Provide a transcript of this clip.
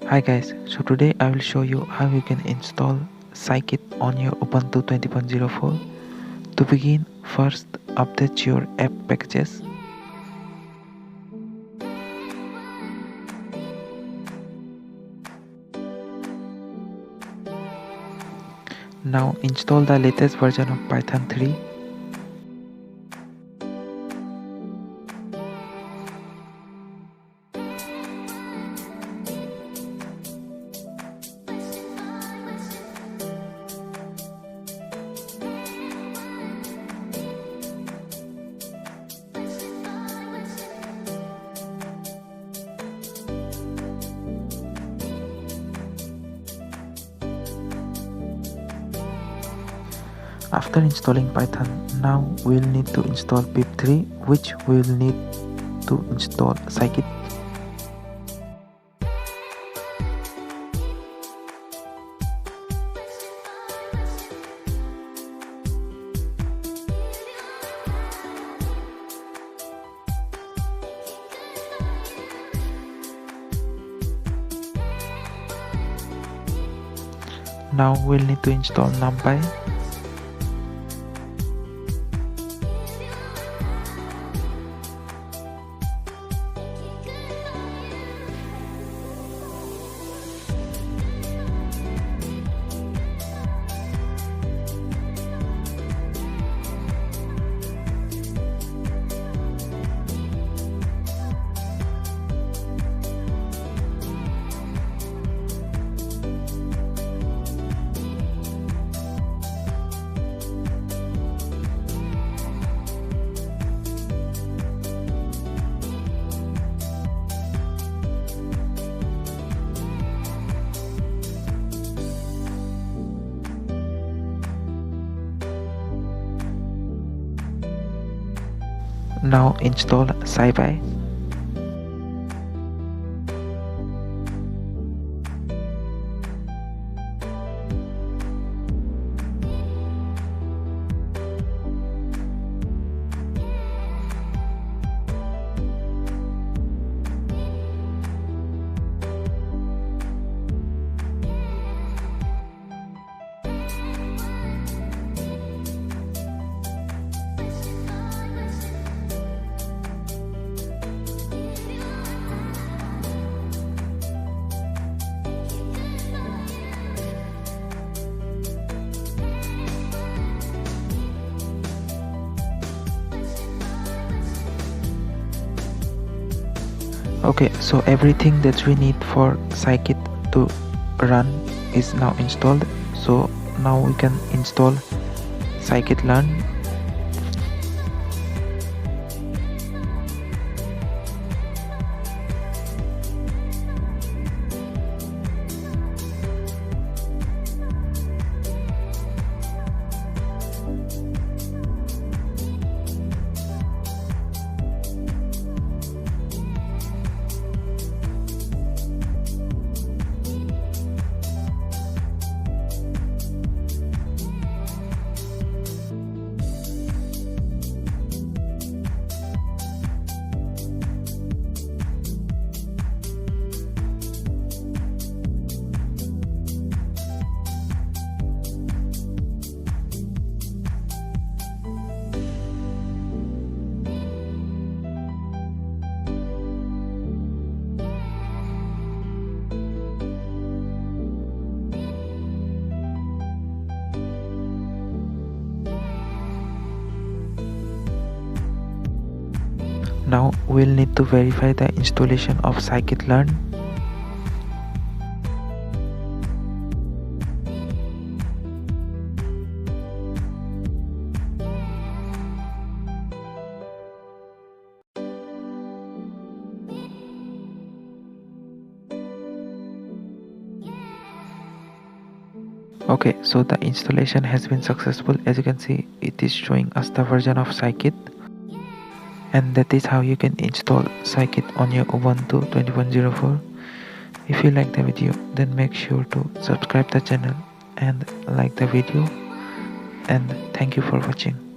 Hi guys, so today I will show you how you can install scikit on your Ubuntu 20.04. To begin, first update your app packages. Now install the latest version of Python 3. After installing Python, now we'll need to install pip3, which we'll need to install scikit. Now we'll need to install numpy. Now install scipy. Okay, so everything that we need for scikit to run is now installed. So now we can install scikit-learn. Now we'll need to verify the installation of scikit-learn. Okay, so the installation has been successful. As you can see, it is showing us the version of scikit. And that is how you can install scikit on your Ubuntu 20.04. If you like the video, then make sure to subscribe the channel and like the video, and thank you for watching.